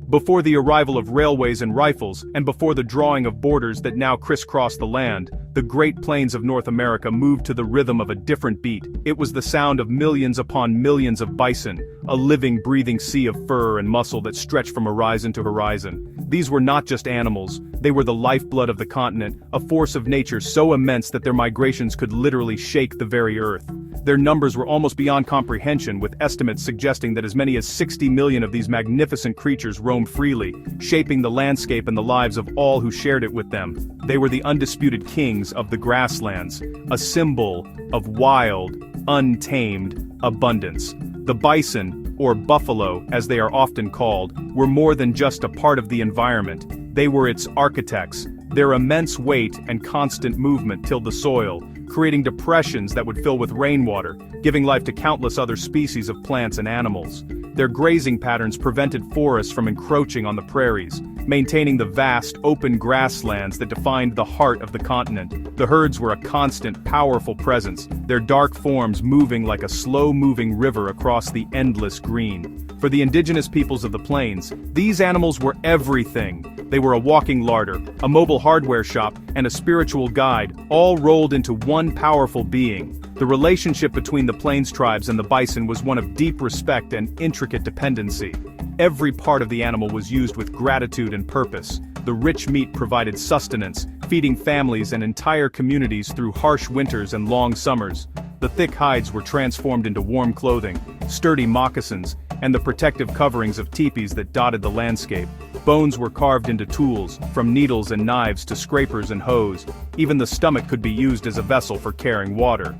Before the arrival of railways and rifles, and before the drawing of borders that now crisscross the land, the Great Plains of North America moved to the rhythm of a different beat. It was the sound of millions upon millions of bison, a living, breathing sea of fur and muscle that stretched from horizon to horizon. These were not just animals, they were the lifeblood of the continent, a force of nature so immense that their migrations could literally shake the very earth. Their numbers were almost beyond comprehension, with estimates suggesting that as many as 60 million of these magnificent creatures roamed freely, shaping the landscape and the lives of all who shared it with them. They were the undisputed kings of the grasslands, a symbol of wild, untamed abundance. The bison, or buffalo as they are often called, were more than just a part of the environment. They were its architects. Their immense weight and constant movement tilled the soil, creating depressions that would fill with rainwater, giving life to countless other species of plants and animals. Their grazing patterns prevented forests from encroaching on the prairies, maintaining the vast, open grasslands that defined the heart of the continent. The herds were a constant, powerful presence, their dark forms moving like a slow-moving river across the endless green. For the indigenous peoples of the plains, these animals were everything. They were a walking larder, a mobile hardware shop, and a spiritual guide, all rolled into one powerful being. The relationship between the plains tribes and the bison was one of deep respect and intricate dependency. Every part of the animal was used with gratitude and purpose. The rich meat provided sustenance, feeding families and entire communities through harsh winters and long summers. The thick hides were transformed into warm clothing, sturdy moccasins, and the protective coverings of teepees that dotted the landscape. Bones were carved into tools, from needles and knives to scrapers and hoes. Even the stomach could be used as a vessel for carrying water.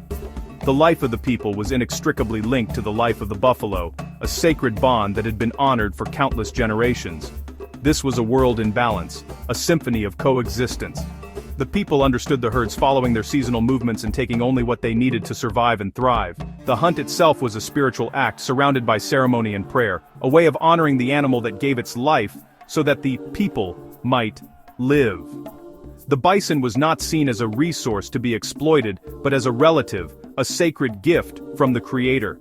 The life of the people was inextricably linked to the life of the buffalo, a sacred bond that had been honored for countless generations. This was a world in balance, a symphony of coexistence. The people understood the herds following their seasonal movements and taking only what they needed to survive and thrive. The hunt itself was a spiritual act surrounded by ceremony and prayer, a way of honoring the animal that gave its life so that the people might live. The bison was not seen as a resource to be exploited, but as a relative, a sacred gift from the Creator.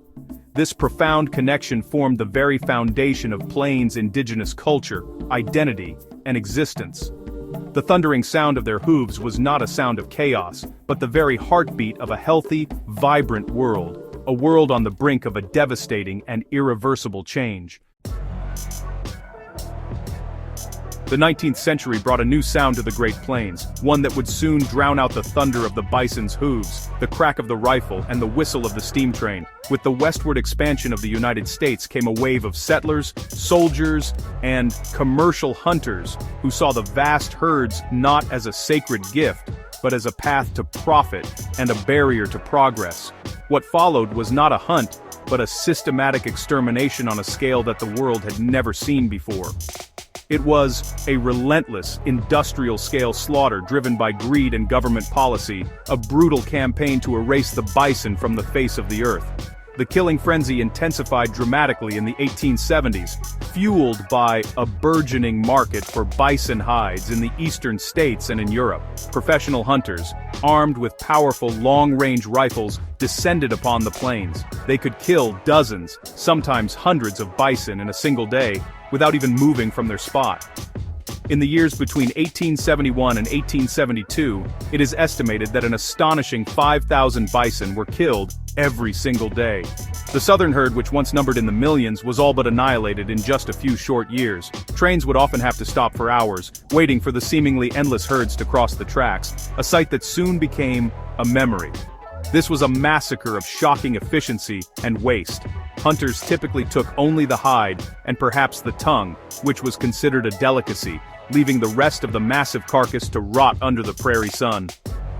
This profound connection formed the very foundation of Plains indigenous culture, identity, and existence. The thundering sound of their hooves was not a sound of chaos, but the very heartbeat of a healthy, vibrant world, a world on the brink of a devastating and irreversible change. The 19th century brought a new sound to the Great Plains, one that would soon drown out the thunder of the bison's hooves, the crack of the rifle, and the whistle of the steam train. With the westward expansion of the United States came a wave of settlers, soldiers, and commercial hunters who saw the vast herds not as a sacred gift, but as a path to profit and a barrier to progress. What followed was not a hunt, but a systematic extermination on a scale that the world had never seen before. It was a relentless, industrial-scale slaughter driven by greed and government policy, a brutal campaign to erase the bison from the face of the earth. The killing frenzy intensified dramatically in the 1870s, fueled by a burgeoning market for bison hides in the eastern states and in Europe. Professional hunters, armed with powerful long-range rifles, descended upon the plains. They could kill dozens, sometimes hundreds of bison in a single day, without even moving from their spot. In the years between 1871 and 1872, it is estimated that an astonishing 5,000 bison were killed every single day. The southern herd, which once numbered in the millions, was all but annihilated in just a few short years. Trains would often have to stop for hours, waiting for the seemingly endless herds to cross the tracks, a sight that soon became a memory. This was a massacre of shocking efficiency and waste. Hunters typically took only the hide, and perhaps the tongue, which was considered a delicacy, leaving the rest of the massive carcass to rot under the prairie sun.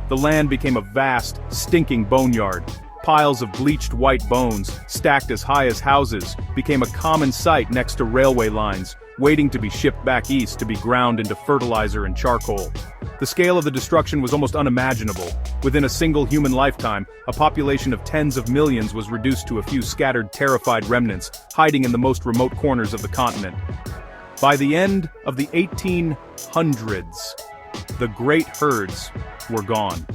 The land became a vast, stinking boneyard. Piles of bleached white bones, stacked as high as houses, became a common sight next to railway lines, waiting to be shipped back east to be ground into fertilizer and charcoal. The scale of the destruction was almost unimaginable. Within a single human lifetime, a population of tens of millions was reduced to a few scattered, terrified remnants, hiding in the most remote corners of the continent. By the end of the 1800s, the great herds were gone.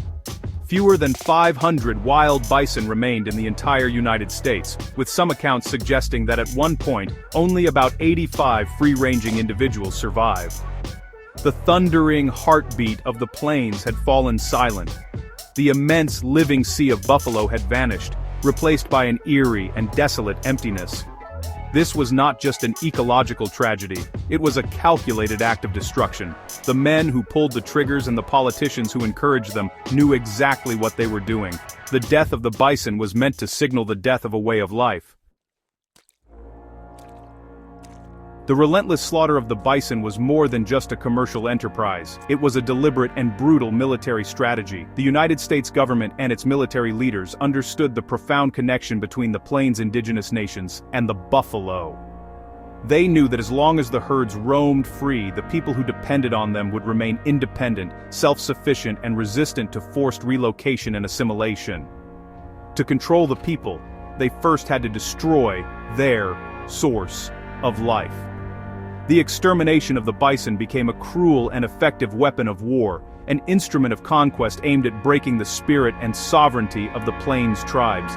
Fewer than 500 wild bison remained in the entire United States, with some accounts suggesting that at one point, only about 85 free-ranging individuals survived. The thundering heartbeat of the plains had fallen silent. The immense living sea of buffalo had vanished, replaced by an eerie and desolate emptiness. This was not just an ecological tragedy, it was a calculated act of destruction. The men who pulled the triggers and the politicians who encouraged them knew exactly what they were doing. The death of the bison was meant to signal the death of a way of life. The relentless slaughter of the bison was more than just a commercial enterprise. It was a deliberate and brutal military strategy. The United States government and its military leaders understood the profound connection between the plains' indigenous nations and the buffalo. They knew that as long as the herds roamed free, the people who depended on them would remain independent, self-sufficient, and resistant to forced relocation and assimilation. To control the people, they first had to destroy their source of life. The extermination of the bison became a cruel and effective weapon of war, an instrument of conquest aimed at breaking the spirit and sovereignty of the plains tribes.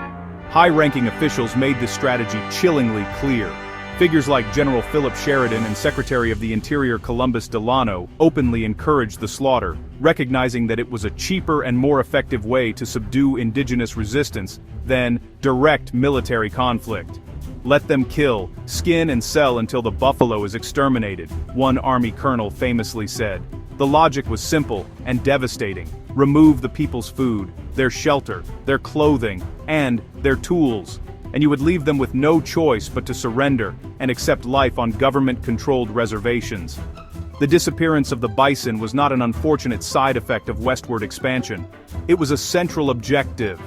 High-ranking officials made this strategy chillingly clear. Figures like General Philip Sheridan and Secretary of the Interior Columbus Delano openly encouraged the slaughter, recognizing that it was a cheaper and more effective way to subdue indigenous resistance than direct military conflict. "Let them kill, skin and sell until the buffalo is exterminated," one Army colonel famously said. The logic was simple and devastating. Remove the people's food, their shelter, their clothing, and their tools, and you would leave them with no choice but to surrender and accept life on government-controlled reservations. The disappearance of the bison was not an unfortunate side effect of westward expansion. It was a central objective.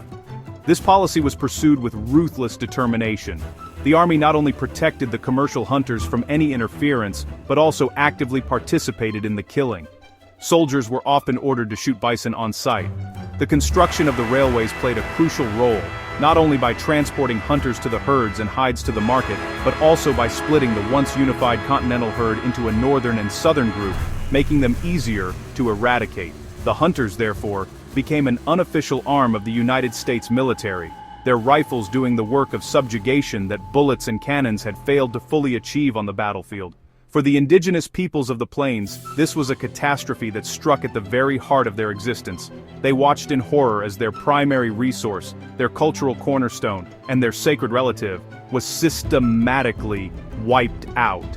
This policy was pursued with ruthless determination. The Army not only protected the commercial hunters from any interference, but also actively participated in the killing. Soldiers were often ordered to shoot bison on sight. The construction of the railways played a crucial role, not only by transporting hunters to the herds and hides to the market, but also by splitting the once unified continental herd into a northern and southern group, making them easier to eradicate. The hunters, therefore, became an unofficial arm of the United States military, their rifles doing the work of subjugation that bullets and cannons had failed to fully achieve on the battlefield. For the indigenous peoples of the plains, this was a catastrophe that struck at the very heart of their existence. They watched in horror as their primary resource, their cultural cornerstone, and their sacred relative, was systematically wiped out.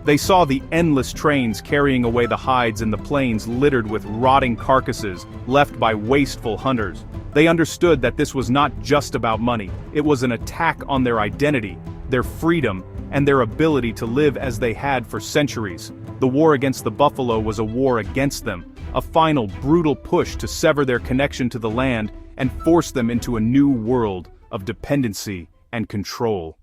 They saw the endless trains carrying away the hides in the plains littered with rotting carcasses left by wasteful hunters. They understood that this was not just about money, it was an attack on their identity, their freedom, and their ability to live as they had for centuries. The war against the buffalo was a war against them, a final brutal push to sever their connection to the land and force them into a new world of dependency and control.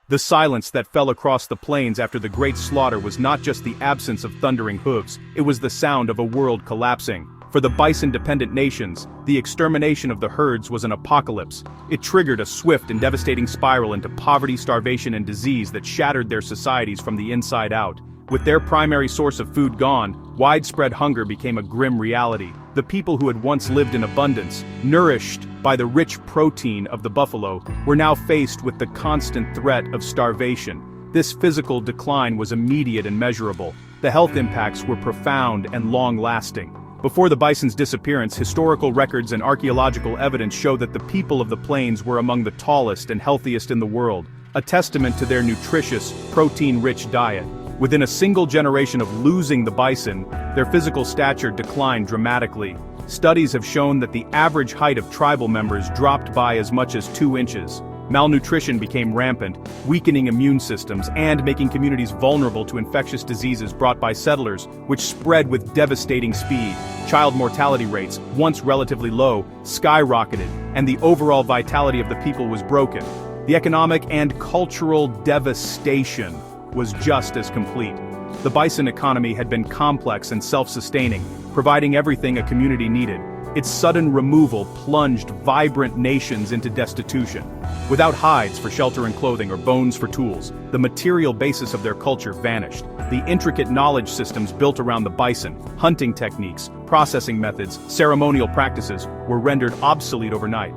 The silence that fell across the plains after the great slaughter was not just the absence of thundering hooves, it was the sound of a world collapsing. For the bison-dependent nations, the extermination of the herds was an apocalypse. It triggered a swift and devastating spiral into poverty, starvation, and disease that shattered their societies from the inside out. With their primary source of food gone, widespread hunger became a grim reality. The people who had once lived in abundance, nourished by the rich protein of the buffalo, were now faced with the constant threat of starvation. This physical decline was immediate and measurable. The health impacts were profound and long-lasting. Before the bison's disappearance, historical records and archaeological evidence show that the people of the plains were among the tallest and healthiest in the world, a testament to their nutritious, protein-rich diet. Within a single generation of losing the bison, their physical stature declined dramatically. Studies have shown that the average height of tribal members dropped by as much as 2 inches. Malnutrition became rampant, weakening immune systems and making communities vulnerable to infectious diseases brought by settlers, which spread with devastating speed. Child mortality rates, once relatively low, skyrocketed, and the overall vitality of the people was broken. The economic and cultural devastation was just as complete. The bison economy had been complex and self-sustaining, providing everything a community needed. Its sudden removal plunged vibrant nations into destitution. Without hides for shelter and clothing or bones for tools, the material basis of their culture vanished. The intricate knowledge systems built around the bison, hunting techniques, processing methods, ceremonial practices, were rendered obsolete overnight.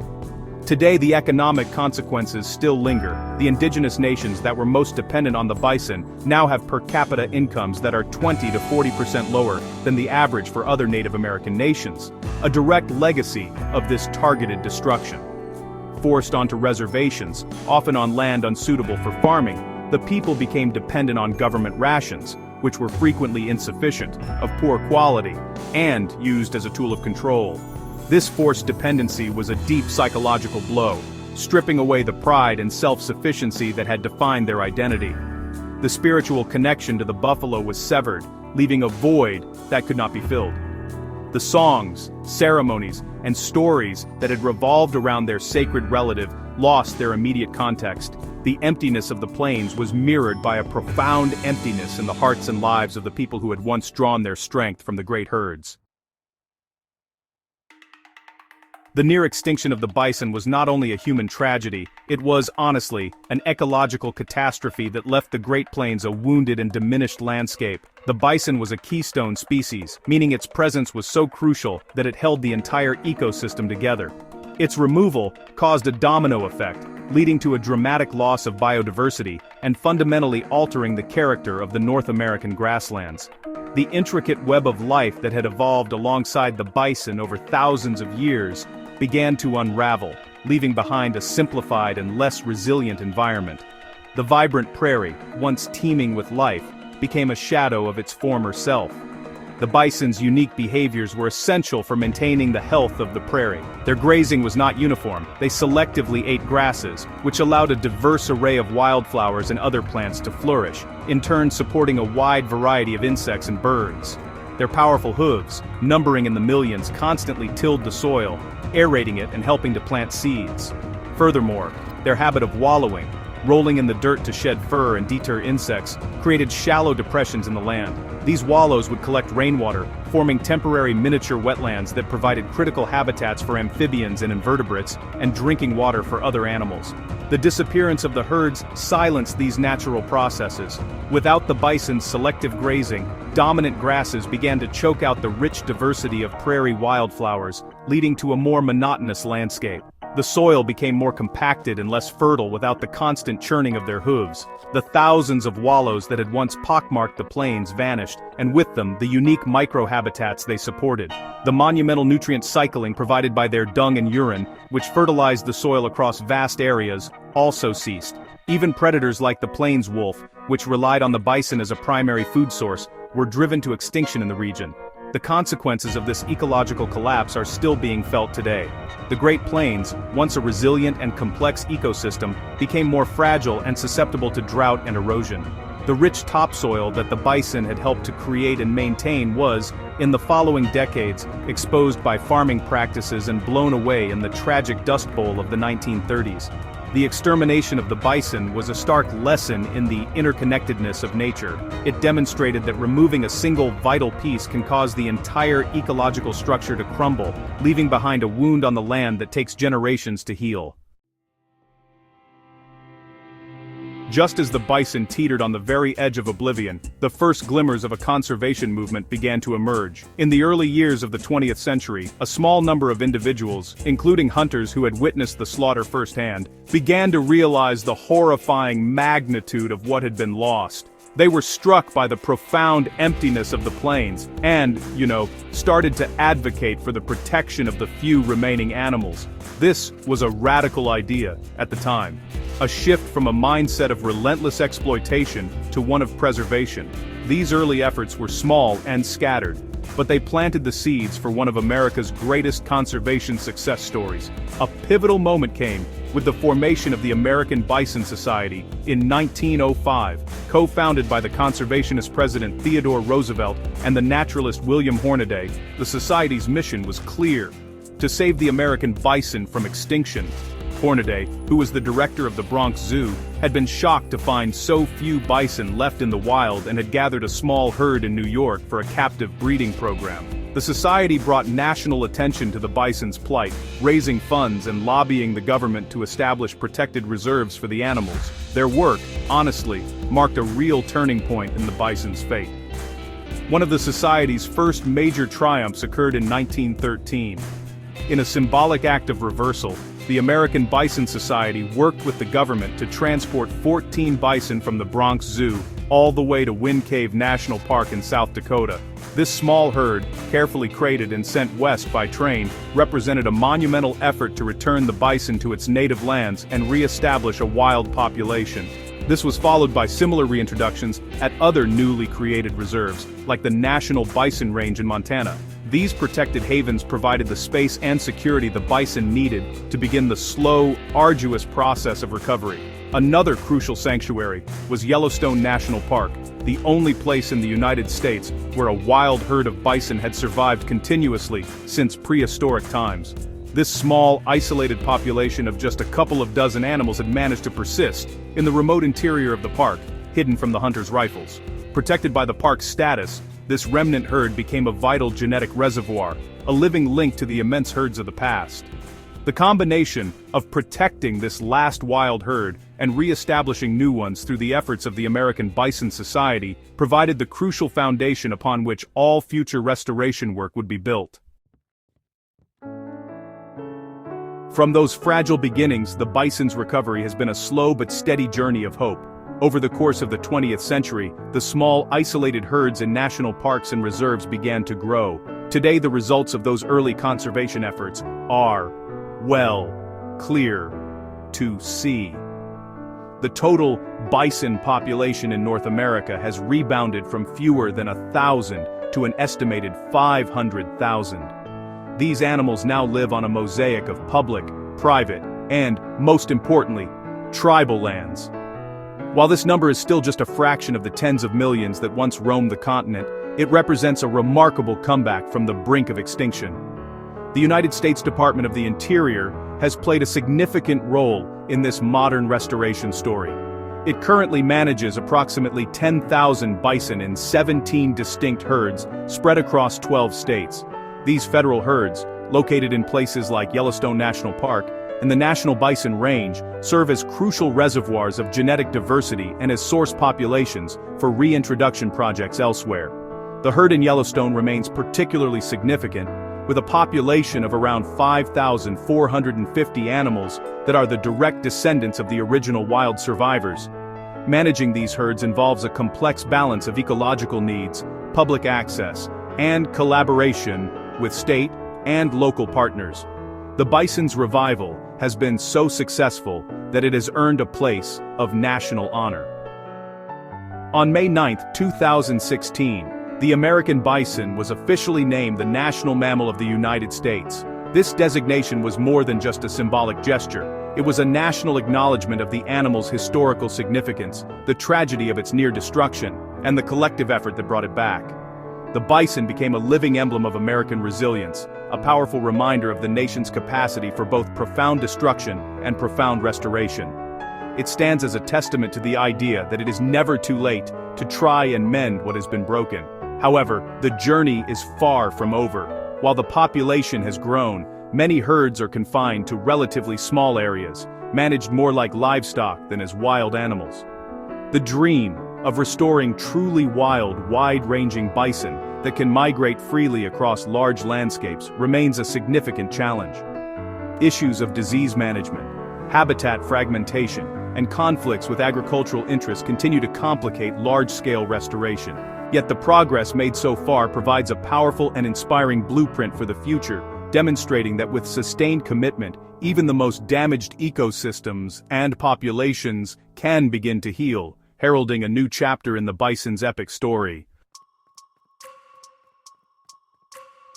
Today, the economic consequences still linger. The indigenous nations that were most dependent on the bison now have per capita incomes that are 20 to 40% lower than the average for other Native American nations, a direct legacy of this targeted destruction. Forced onto reservations, often on land unsuitable for farming, the people became dependent on government rations, which were frequently insufficient, of poor quality, and used as a tool of control. This forced dependency was a deep psychological blow, stripping away the pride and self-sufficiency that had defined their identity. The spiritual connection to the buffalo was severed, leaving a void that could not be filled. The songs, ceremonies, and stories that had revolved around their sacred relative lost their immediate context. The emptiness of the plains was mirrored by a profound emptiness in the hearts and lives of the people who had once drawn their strength from the great herds. The near extinction of the bison was not only a human tragedy, it was, honestly, an ecological catastrophe that left the Great Plains a wounded and diminished landscape. The bison was a keystone species, meaning its presence was so crucial that it held the entire ecosystem together. Its removal caused a domino effect, leading to a dramatic loss of biodiversity and fundamentally altering the character of the North American grasslands. The intricate web of life that had evolved alongside the bison over thousands of years began to unravel, leaving behind a simplified and less resilient environment. The vibrant prairie, once teeming with life, became a shadow of its former self. The bison's unique behaviors were essential for maintaining the health of the prairie. Their grazing was not uniform. They selectively ate grasses, which allowed a diverse array of wildflowers and other plants to flourish, in turn supporting a wide variety of insects and birds. Their powerful hooves, numbering in the millions, constantly tilled the soil, aerating it and helping to plant seeds. Furthermore, their habit of wallowing, rolling in the dirt to shed fur and deter insects, created shallow depressions in the land. These wallows would collect rainwater, forming temporary miniature wetlands that provided critical habitats for amphibians and invertebrates, and drinking water for other animals. The disappearance of the herds silenced these natural processes. Without the bison's selective grazing, dominant grasses began to choke out the rich diversity of prairie wildflowers, leading to a more monotonous landscape. The soil became more compacted and less fertile without the constant churning of their hooves. The thousands of wallows that had once pockmarked the plains vanished, and with them the unique microhabitats they supported. The monumental nutrient cycling provided by their dung and urine, which fertilized the soil across vast areas, also ceased. Even predators like the plains wolf, which relied on the bison as a primary food source, were driven to extinction in the region. The consequences of this ecological collapse are still being felt today. The Great Plains, once a resilient and complex ecosystem, became more fragile and susceptible to drought and erosion. The rich topsoil that the bison had helped to create and maintain was, in the following decades, exposed by farming practices and blown away in the tragic Dust Bowl of the 1930s. The extermination of the bison was a stark lesson in the interconnectedness of nature. It demonstrated that removing a single vital piece can cause the entire ecological structure to crumble, leaving behind a wound on the land that takes generations to heal. Just as the bison teetered on the very edge of oblivion, the first glimmers of a conservation movement began to emerge. In the early years of the 20th century, a small number of individuals, including hunters who had witnessed the slaughter firsthand, began to realize the horrifying magnitude of what had been lost. They were struck by the profound emptiness of the plains and, started to advocate for the protection of the few remaining animals. This was a radical idea at the time, a shift from a mindset of relentless exploitation to one of preservation. These early efforts were small and scattered, but they planted the seeds for one of America's greatest conservation success stories. A pivotal moment came with the formation of the American Bison Society in 1905, co-founded by the conservationist President Theodore Roosevelt and the naturalist William Hornaday. The society's mission was clear: to save the American bison from extinction. Hornaday, who was the director of the Bronx Zoo, had been shocked to find so few bison left in the wild and had gathered a small herd in New York for a captive breeding program. The society brought national attention to the bison's plight, raising funds and lobbying the government to establish protected reserves for the animals. Their work, honestly, marked a real turning point in the bison's fate. One of the society's first major triumphs occurred in 1913. In a symbolic act of reversal, the American Bison Society worked with the government to transport 14 bison from the Bronx Zoo all the way to Wind Cave National Park in South Dakota. This small herd, carefully crated and sent west by train, represented a monumental effort to return the bison to its native lands and re-establish a wild population. This was followed by similar reintroductions at other newly created reserves, like the National Bison Range in Montana. These protected havens provided the space and security the bison needed to begin the slow, arduous process of recovery. Another crucial sanctuary was Yellowstone National Park, the only place in the United States where a wild herd of bison had survived continuously since prehistoric times. This small, isolated population of just a couple of dozen animals had managed to persist in the remote interior of the park, hidden from the hunters' rifles. Protected by the park's status, this remnant herd became a vital genetic reservoir, a living link to the immense herds of the past. The combination of protecting this last wild herd and re-establishing new ones through the efforts of the American Bison Society provided the crucial foundation upon which all future restoration work would be built. From those fragile beginnings, the bison's recovery has been a slow but steady journey of hope. Over the course of the 20th century, the small, isolated herds in national parks and reserves began to grow. Today, the results of those early conservation efforts are, well, clear to see. The total bison population in North America has rebounded from fewer than 1,000 to an estimated 500,000. These animals now live on a mosaic of public, private, and, most importantly, tribal lands. While this number is still just a fraction of the tens of millions that once roamed the continent, it represents a remarkable comeback from the brink of extinction. The United States Department of the Interior has played a significant role in this modern restoration story. It currently manages approximately 10,000 bison in 17 distinct herds spread across 12 states. These federal herds, located in places like Yellowstone National Park and the National Bison Range, serve as crucial reservoirs of genetic diversity and as source populations for reintroduction projects elsewhere. The herd in Yellowstone remains particularly significant, with a population of around 5,450 animals that are the direct descendants of the original wild survivors. Managing these herds involves a complex balance of ecological needs, public access, and collaboration with state and local partners. The bison's revival has been so successful that it has earned a place of national honor. On May 9, 2016, the American bison was officially named the national mammal of the United States. This designation was more than just a symbolic gesture. It was a national acknowledgement of the animal's historical significance, the tragedy of its near destruction, and the collective effort that brought it back. The bison became a living emblem of American resilience, a powerful reminder of the nation's capacity for both profound destruction and profound restoration. It stands as a testament to the idea that it is never too late to try and mend what has been broken. However, the journey is far from over. While the population has grown, many herds are confined to relatively small areas, managed more like livestock than as wild animals. The dream of restoring truly wild, wide-ranging bison that can migrate freely across large landscapes remains a significant challenge. Issues of disease management, habitat fragmentation, and conflicts with agricultural interests continue to complicate large-scale restoration. Yet the progress made so far provides a powerful and inspiring blueprint for the future, demonstrating that with sustained commitment, even the most damaged ecosystems and populations can begin to heal, heralding a new chapter in the bison's epic story.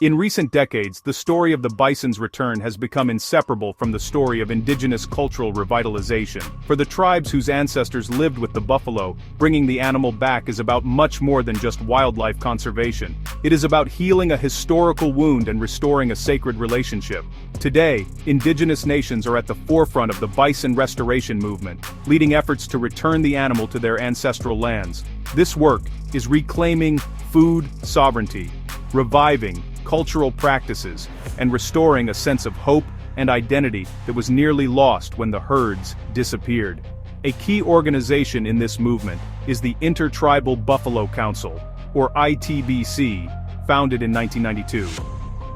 In recent decades, the story of the bison's return has become inseparable from the story of indigenous cultural revitalization. For the tribes whose ancestors lived with the buffalo, bringing the animal back is about much more than just wildlife conservation. It is about healing a historical wound and restoring a sacred relationship. Today, indigenous nations are at the forefront of the bison restoration movement, leading efforts to return the animal to their ancestral lands. This work is reclaiming food sovereignty, reviving cultural practices, and restoring a sense of hope and identity that was nearly lost when the herds disappeared. A key organization in this movement is the Intertribal Buffalo Council, or ITBC, founded in 1992.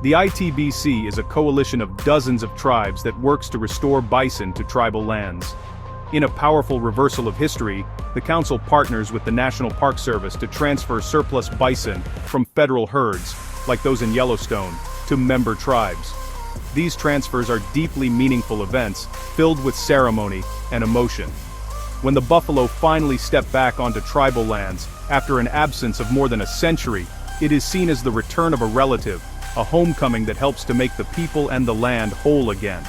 The ITBC is a coalition of dozens of tribes that works to restore bison to tribal lands. In a powerful reversal of history, the council partners with the National Park Service to transfer surplus bison from federal herds, like those in Yellowstone, to member tribes. These transfers are deeply meaningful events, filled with ceremony and emotion. When the buffalo finally step back onto tribal lands, after an absence of more than a century, it is seen as the return of a relative, a homecoming that helps to make the people and the land whole again.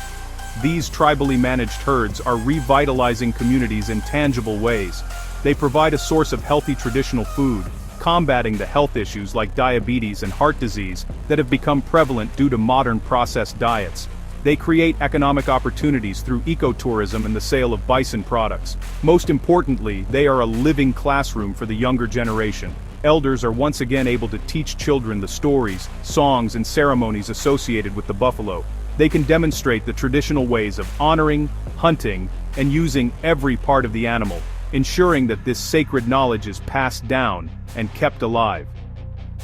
These tribally managed herds are revitalizing communities in tangible ways. They provide a source of healthy traditional food, combating the health issues like diabetes and heart disease that have become prevalent due to modern processed diets. They create economic opportunities through ecotourism and the sale of bison products. Most importantly, they are a living classroom for the younger generation. Elders are once again able to teach children the stories, songs, and ceremonies associated with the buffalo. They can demonstrate the traditional ways of honoring, hunting, and using every part of the animal, ensuring that this sacred knowledge is passed down and kept alive.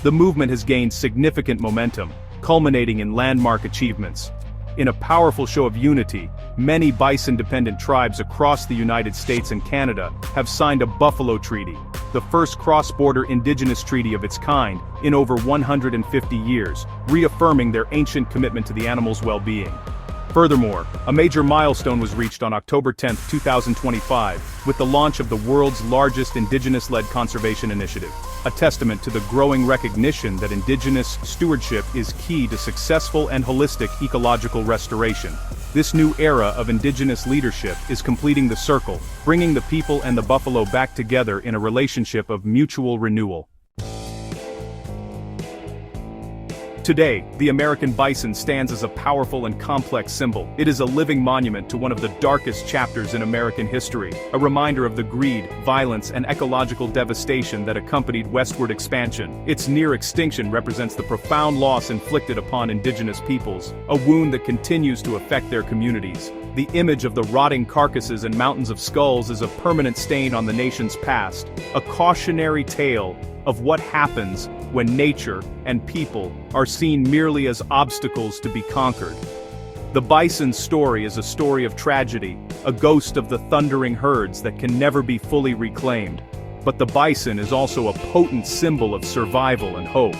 The movement has gained significant momentum, culminating in landmark achievements. In a powerful show of unity, many bison-dependent tribes across the United States and Canada have signed a Buffalo Treaty, the first cross-border Indigenous treaty of its kind in over 150 years, reaffirming their ancient commitment to the animal's well-being. Furthermore, a major milestone was reached on October 10, 2025, with the launch of the world's largest Indigenous-led conservation initiative, a testament to the growing recognition that Indigenous stewardship is key to successful and holistic ecological restoration. This new era of Indigenous leadership is completing the circle, bringing the people and the buffalo back together in a relationship of mutual renewal. Today, the American bison stands as a powerful and complex symbol. It is a living monument to one of the darkest chapters in American history, a reminder of the greed, violence, and ecological devastation that accompanied westward expansion. Its near extinction represents the profound loss inflicted upon Indigenous peoples, a wound that continues to affect their communities. The image of the rotting carcasses and mountains of skulls is a permanent stain on the nation's past, a cautionary tale of what happens when nature and people are seen merely as obstacles to be conquered. The bison's story is a story of tragedy, a ghost of the thundering herds that can never be fully reclaimed. But the bison is also a potent symbol of survival and hope.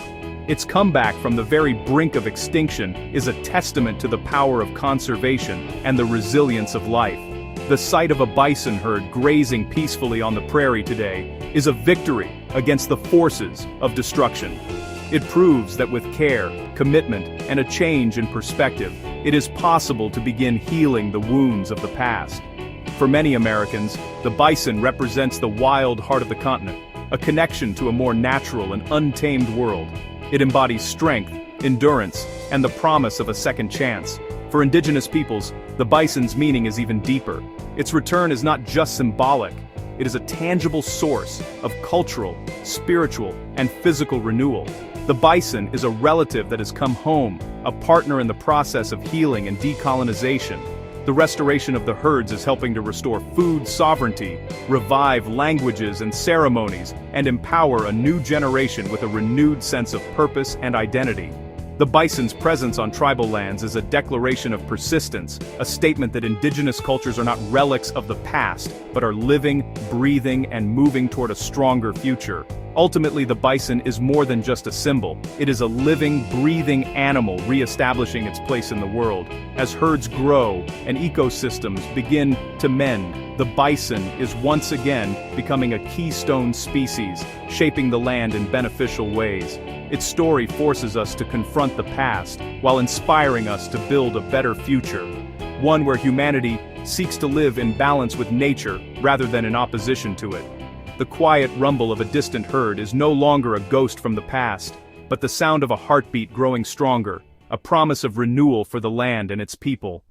Its comeback from the very brink of extinction is a testament to the power of conservation and the resilience of life. The sight of a bison herd grazing peacefully on the prairie today is a victory against the forces of destruction. It proves that with care, commitment, and a change in perspective, it is possible to begin healing the wounds of the past. For many Americans, the bison represents the wild heart of the continent, a connection to a more natural and untamed world. It embodies strength, endurance, and the promise of a second chance. For Indigenous peoples, the bison's meaning is even deeper. Its return is not just symbolic. It is a tangible source of cultural, spiritual, and physical renewal. The bison is a relative that has come home, a partner in the process of healing and decolonization. The restoration of the herds is helping to restore food sovereignty, revive languages and ceremonies, and empower a new generation with a renewed sense of purpose and identity. The bison's presence on tribal lands is a declaration of persistence, a statement that Indigenous cultures are not relics of the past, but are living, breathing, and moving toward a stronger future. Ultimately, the bison is more than just a symbol. It is a living, breathing animal re-establishing its place in the world. As herds grow and ecosystems begin to mend, the bison is once again becoming a keystone species, shaping the land in beneficial ways. Its story forces us to confront the past, while inspiring us to build a better future. One where humanity seeks to live in balance with nature rather than in opposition to it. The quiet rumble of a distant herd is no longer a ghost from the past, but the sound of a heartbeat growing stronger, a promise of renewal for the land and its people.